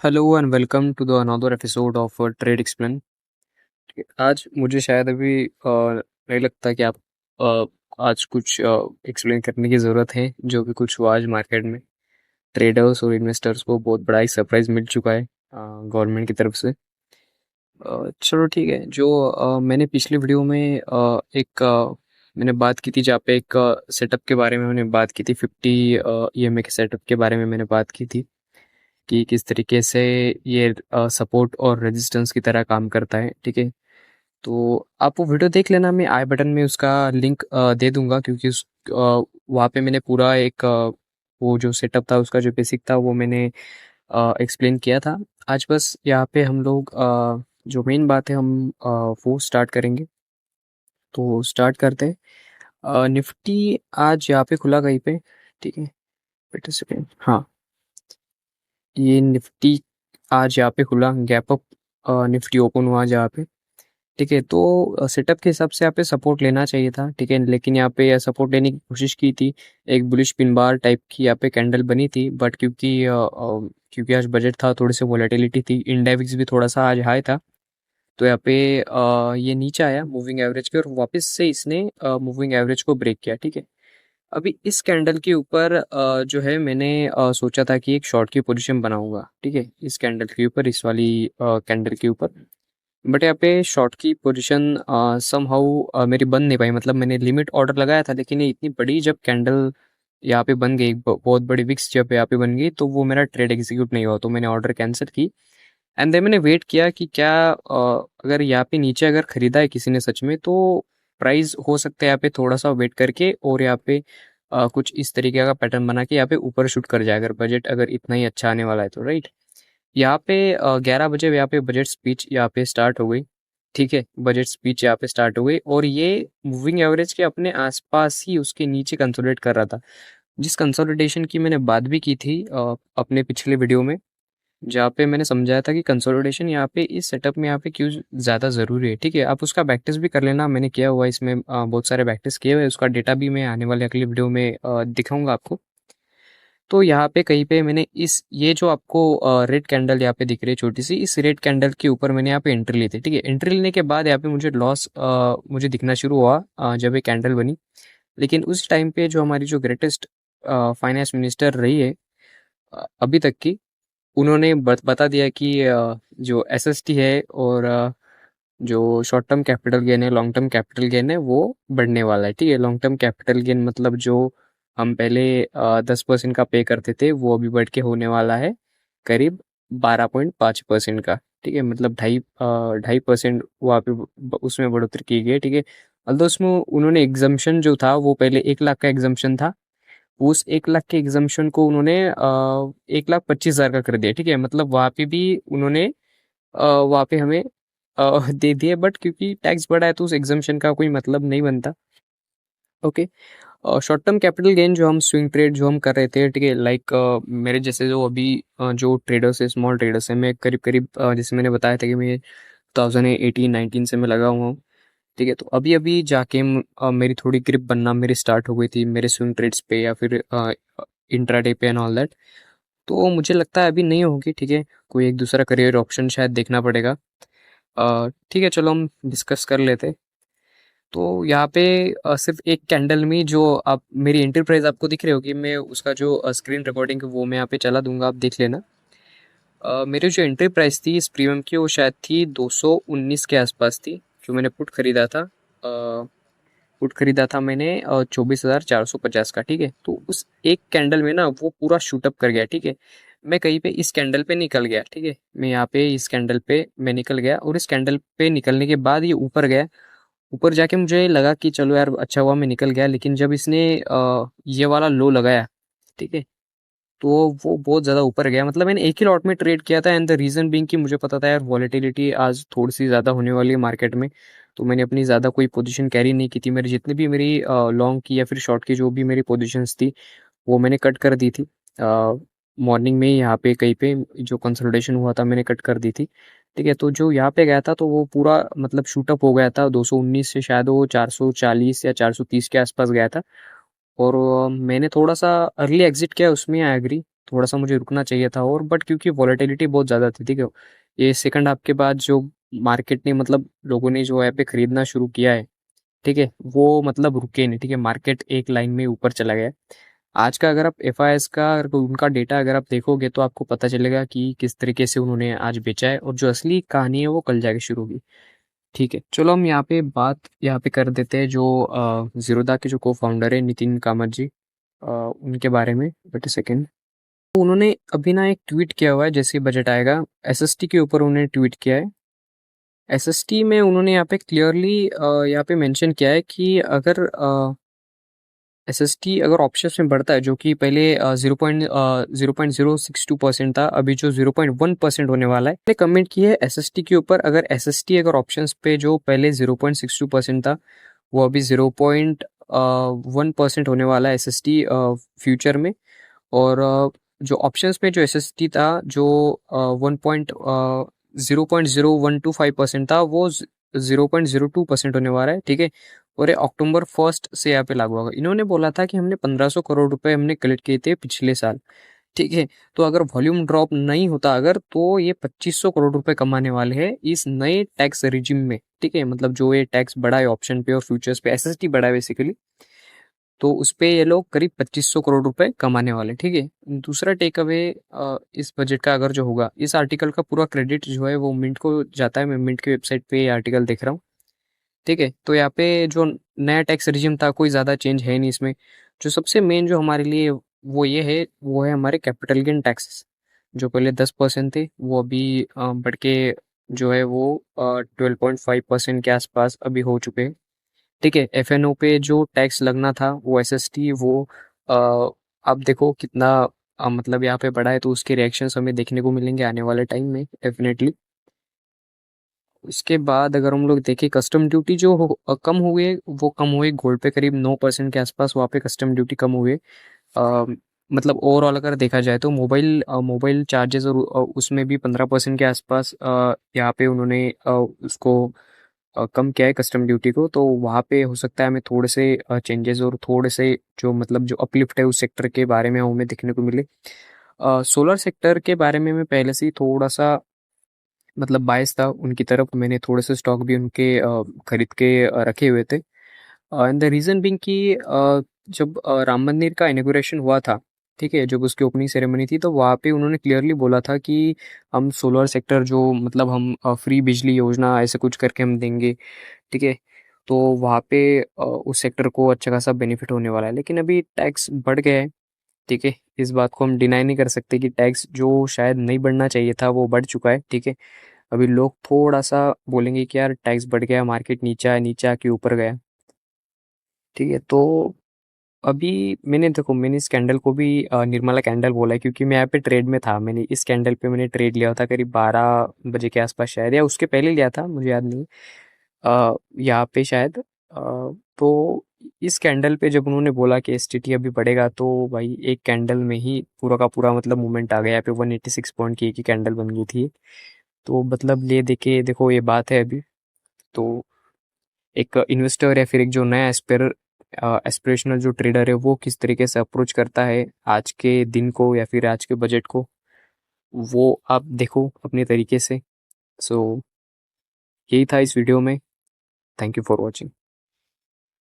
Hello and welcome to the another episode of trade explain. आज मुझे शायद अभी नहीं लगता कि आप आज कुछ एक्सप्लेन करने की ज़रूरत है। जो भी कुछ हुआ आज मार्केट में, ट्रेडर्स और इन्वेस्टर्स को बहुत बड़ा एक सरप्राइज मिल चुका है गवर्नमेंट की तरफ से। चलो ठीक है। जो मैंने पिछली वीडियो में मैंने बात की थी, जहाँ पे एक सेटअप के बारे में मैंने बात की थी, 50 EMA के सेटअप के बारे में मैंने बात की थी कि किस तरीके से ये सपोर्ट और रेजिस्टेंस की तरह काम करता है। ठीक है, तो आप वो वीडियो देख लेना। मैं आई बटन में उसका लिंक दे दूंगा, क्योंकि वहाँ पे मैंने पूरा वो जो सेटअप था उसका जो बेसिक था वो मैंने एक्सप्लेन किया था। आज बस यहाँ पे हम लोग जो मेन बात है हम वो स्टार्ट करेंगे। तो स्टार्ट करते हैं। निफ्टी आज यहाँ पे खुला कहीं पे। ठीक है, वेट अ सेकेंड। हाँ, ये निफ्टी आज यहाँ पे खुला गैप अप। निफ्टी ओपन हुआ जहाँ पे। ठीक है, तो सेटअप के हिसाब से यहाँ पे सपोर्ट लेना चाहिए था। ठीक है, लेकिन यहाँ पे सपोर्ट लेने की कोशिश की थी। एक बुलिश पिन बार टाइप की यहाँ पे कैंडल बनी थी, बट क्योंकि आज बजट था, थोड़ी सी वॉलेटिलिटी थी, इंडेक्स भी थोड़ा सा आज हाई था। तो यहाँ पे ये नीचे आया मूविंग एवरेज के, और वापस से इसने मूविंग एवरेज को ब्रेक किया। ठीक है, अभी इस कैंडल के ऊपर जो है मैंने सोचा था कि एक शॉर्ट की पोजीशन बनाऊंगा। ठीक है, इस कैंडल के ऊपर, इस वाली कैंडल के ऊपर। बट यहाँ पे शॉर्ट की पोजीशन समहाउ मेरी बन नहीं पाई। मतलब मैंने लिमिट ऑर्डर लगाया था, लेकिन ये इतनी बड़ी जब कैंडल यहाँ पे बन गई, बहुत बड़ी विक्स जब यहाँ पे बन गई, तो वो मेरा ट्रेड एग्जीक्यूट नहीं हुआ, तो मैंने ऑर्डर कैंसिल की। एंड देन मैंने वेट किया कि क्या अगर यहाँ पे नीचे अगर खरीदा है किसी ने सच में, तो प्राइस हो सकता है यहाँ पे थोड़ा सा वेट करके और यहाँ पे कुछ इस तरीके का पैटर्न बना के यहाँ पे ऊपर शूट कर जाए, अगर बजट अगर इतना ही अच्छा आने वाला है तो। राइट, यहाँ पे 11 बजे यहाँ पे बजट स्पीच यहाँ पे स्टार्ट हो गई। ठीक है, बजट स्पीच यहाँ पे स्टार्ट हो गई, और ये मूविंग एवरेज के अपने आसपास ही उसके नीचे कंसोलिडेट कर रहा था। जिस कंसोलिडेशन की मैंने बात भी की थी अपने पिछले वीडियो में, जहाँ पे मैंने समझाया था कि कंसोलिडेशन यहाँ पे इस सेटअप में यहाँ पे क्यों ज़्यादा ज़रूरी है। ठीक है, आप उसका बैकटेस्ट भी कर लेना, मैंने किया हुआ है इसमें, बहुत सारे बैकटेस्ट किए हुए हैं। उसका डेटा भी मैं आने वाले अगली वीडियो में दिखाऊंगा आपको। तो यहाँ पे कहीं पे मैंने ये जो आपको रेड कैंडल यहाँ पे दिख रही है छोटी सी, इस रेड कैंडल के ऊपर मैंने यहाँ पे एंट्री ली थी। ठीक है, एंट्री लेने के बाद यहाँ पे मुझे लॉस मुझे दिखना शुरू हुआ जब ये कैंडल बनी। लेकिन उस टाइम पे जो हमारी जो ग्रेटेस्ट फाइनेंस मिनिस्टर रही है अभी तक की, उन्होंने बता दिया कि जो एसएसटी है और जो शॉर्ट टर्म कैपिटल गेन है, लॉन्ग टर्म कैपिटल गेन है, वो बढ़ने वाला है। ठीक है, लॉन्ग टर्म कैपिटल गेन मतलब जो हम पहले 10% का पे करते थे, वो अभी बढ़ के होने वाला है करीब 12.5% का। ठीक है, मतलब 2.5% वहाँ पे उसमें बढ़ोतरी की गई है। ठीक है, अल्दो उसमें उन्होंने एग्जम्पशन जो था वो पहले 1 लाख का एग्जम्पशन था, उस 1 लाख के एग्जम्पशन को उन्होंने 1,25,000 का कर दिया। ठीक है, मतलब वहाँ पे भी उन्होंने वहाँ पे हमें दे दिए, बट क्योंकि टैक्स बढ़ा है तो उस एग्जम्पशन का कोई मतलब नहीं बनता। Okay, short term capital gain जो हम स्विंग ट्रेड जो हम कर रहे थे, ठीक है, लाइक मेरे जैसे जो अभी जो ट्रेडर्स है, स्मॉल ट्रेडर्स है, मैं करीब करीब जैसे मैंने बताया था कि मैं 2018-19 से मैं लगा हुआ हूँ। ठीक है, तो अभी अभी जाके मेरी थोड़ी ग्रिप बनना मेरी स्टार्ट हो गई थी मेरे स्विंग ट्रेड्स पे या फिर इंट्राडे पे एंड ऑल दैट। तो मुझे लगता है अभी नहीं होगी। ठीक है, कोई एक दूसरा करियर ऑप्शन शायद देखना पड़ेगा। ठीक है, चलो हम डिस्कस कर लेते। तो यहाँ पे सिर्फ एक कैंडल में जो आप मेरी एंट्री प्राइस आपको दिख रही होगी, मैं उसका जो स्क्रीन रिकॉर्डिंग है वो मैं यहाँ पे चला दूंगा, आप देख लेना। मेरी जो एंट्री प्राइस थी इस प्रीमियम की, वो शायद थी 219 के आसपास थी, जो मैंने पुट खरीदा था। पुट खरीदा था मैंने 24,450 का। ठीक है, तो उस एक कैंडल में ना वो पूरा शूटअप कर गया। ठीक है, मैं कहीं पे इस कैंडल पे निकल गया। ठीक है, मैं यहाँ पे इस कैंडल पे मैं निकल गया, और इस कैंडल पे निकलने के बाद ये ऊपर गया। ऊपर जाके मुझे लगा कि चलो यार अच्छा हुआ मैं निकल गया, लेकिन जब इसने ये वाला लो लगाया, ठीक है, तो वो बहुत ज़्यादा ऊपर गया। मतलब मैंने एक ही लॉट में ट्रेड किया था, एंड द रीज़न बीइंग कि मुझे पता था यार वॉलेटिलिटी आज थोड़ी सी ज़्यादा होने वाली है मार्केट में, तो मैंने अपनी ज़्यादा कोई पोजीशन कैरी नहीं की थी। मेरी जितनी भी मेरी लॉन्ग की या फिर शॉर्ट की जो भी मेरी पोजीशंस थी, वो मैंने कट कर दी थी। मॉर्निंग में यहाँ पे कहीं पे जो कंसल्टेशन हुआ था मैंने कट कर दी थी। ठीक है, तो जो यहाँ पे गया था तो वो पूरा मतलब शूटअप हो गया था 219 से, शायद वो 440 या 430 के आसपास गया था। और मैंने थोड़ा सा अर्ली एग्जिट किया उसमें, आई एग्री। थोड़ा सा मुझे रुकना चाहिए था, और बट क्योंकि वॉलेटिलिटी बहुत ज़्यादा थी, ठीक है, ये सेकंड हाफ के बाद जो मार्केट ने मतलब लोगों ने जो है पे खरीदना शुरू किया है, ठीक है, वो मतलब रुके नहीं, ठीक है, मार्केट एक लाइन में ऊपर चला गया है। आज का अगर आप एफआईएस का अगर उनका डेटा अगर आप देखोगे तो आपको पता चलेगा कि किस तरीके से उन्होंने आज बेचा है, और जो असली कहानी है वो कल जाके शुरू होगी। ठीक है, चलो हम यहाँ पे कर देते हैं जो जीरोधा के जो को फाउंडर है नितिन कामत जी, उनके बारे में। बट सेकेंड, उन्होंने अभी ना एक ट्वीट किया हुआ है, जैसे बजट आएगा एसएसटी के ऊपर उन्होंने ट्वीट किया है। एसएसटी में उन्होंने यहाँ पे क्लियरली यहाँ पे मेंशन किया है कि अगर एसएसटी अगर ऑप्शंस में बढ़ता है, जो कि पहले 0.062% था, अभी जो 0.1% होने वाला है, मैंने कमेंट की है एसएसटी के ऊपर। अगर एसएसटी अगर ऑप्शंस पे जो पहले 0.62% था, वो अभी 0.1% होने वाला है एसएसटी फ्यूचर में। और जो ऑप्शंस में जो एसएसटी था, जो 0.01225% था, वो 0.02% होने वाला है, ठीक है। और ये अक्टूबर 1 से यहाँ पे लागू होगा। इन्होंने बोला था कि हमने 1500 करोड़ रुपए हमने कलेक्ट किए थे पिछले साल, ठीक है। तो अगर वॉल्यूम ड्रॉप नहीं होता अगर, तो ये 2500 करोड़ रुपए कमाने वाले हैं इस नए टैक्स रिजिम में, ठीक है। मतलब जो ये टैक्स बढ़ा है ऑप्शन पे और फ्यूचर्स पे, एसएसटी बढ़ा है बेसिकली, तो उस पे ये लोग करीब 2500 करोड़ रुपए कमाने वाले, ठीक है। दूसरा टेक अवे इस बजट का अगर जो होगा, इस आर्टिकल का पूरा क्रेडिट जो है वो मिंट को जाता है। मैं मिंट की वेबसाइट पे ये आर्टिकल देख रहा हूँ, ठीक है। तो यहाँ पे जो नया टैक्स रिजिम था, कोई ज़्यादा चेंज है नहीं इसमें। जो सबसे मेन जो हमारे लिए वो ये है, वो है हमारे कैपिटल गेन टैक्सेस। जो पहले 10% थे, वो अभी बढ़ के जो है वो 12.5% के आसपास अभी हो चुके हैं, ठीक है। एफएनओ पे जो टैक्स लगना था वो एसएसटी वो अ, आप देखो कितना मतलब यहाँ पे बढ़ा है, तो उसके रिएक्शंस हमें देखने को मिलेंगे आने वाले टाइम में डेफिनेटली। इसके बाद अगर हम लोग देखें कस्टम ड्यूटी जो कम हुई है, वो कम हुई गोल्ड पे करीब 9% के आसपास, वहाँ पे कस्टम ड्यूटी कम हुई है। अ, मतलब ओवरऑल अगर देखा जाए तो मोबाइल चार्जेस और उसमें भी 15% के आसपास यहाँ पे उन्होंने उसको कम किया है कस्टम ड्यूटी को। तो वहाँ पे हो सकता है हमें थोड़े से चेंजेस और थोड़े से जो मतलब जो अपलिफ्ट है उस सेक्टर के बारे में हमें देखने को मिले। सोलर सेक्टर के बारे में मैं पहले से ही थोड़ा सा मतलब बायस था उनकी तरफ। मैंने थोड़े से स्टॉक भी उनके खरीद के रखे हुए थे। एंड द रीज़न बिंग कि जब राम मंदिर का इनॉग्रेशन हुआ था, ठीक है, जब उसकी ओपनिंग सेरेमनी थी, तो वहाँ पे उन्होंने क्लियरली बोला था कि हम सोलर सेक्टर जो मतलब हम फ्री बिजली योजना ऐसे कुछ करके हम देंगे, ठीक है। तो वहाँ पे उस सेक्टर को अच्छा खासा बेनिफिट होने वाला है। लेकिन अभी टैक्स बढ़ गया है, ठीक है। इस बात को हम डिनाई नहीं कर सकते कि टैक्स जो शायद नहीं बढ़ना चाहिए था वो बढ़ चुका है, ठीक है। अभी लोग थोड़ा सा बोलेंगे कि यार टैक्स बढ़ गया, मार्केट नीचे आके ऊपर गया, ठीक है। तो अभी मैंने इस कैंडल को भी निर्मला कैंडल बोला है, क्योंकि मैं यहाँ पे ट्रेड में था। मैंने इस कैंडल पे मैंने ट्रेड लिया था करीब 12 बजे के आसपास शायद, या उसके पहले लिया था, मुझे याद नहीं। यहाँ पे शायद तो इस कैंडल पे जब उन्होंने बोला कि एसटीटी अभी बढ़ेगा, तो भाई एक कैंडल में ही पूरा का पूरा मतलब मूवमेंट आ गया। यहाँ पे 186 पॉइंट की एक ही कैंडल बन गई थी। तो मतलब ले देखे देखो ये बात है अभी। तो एक इन्वेस्टर या फिर एक जो नया एस्पिरेशनल जो ट्रेडर है, वो किस तरीके से अप्रोच करता है आज के दिन को या फिर आज के बजट को, वो आप देखो अपने तरीके से। सो यही था इस वीडियो में। Thank you for watching.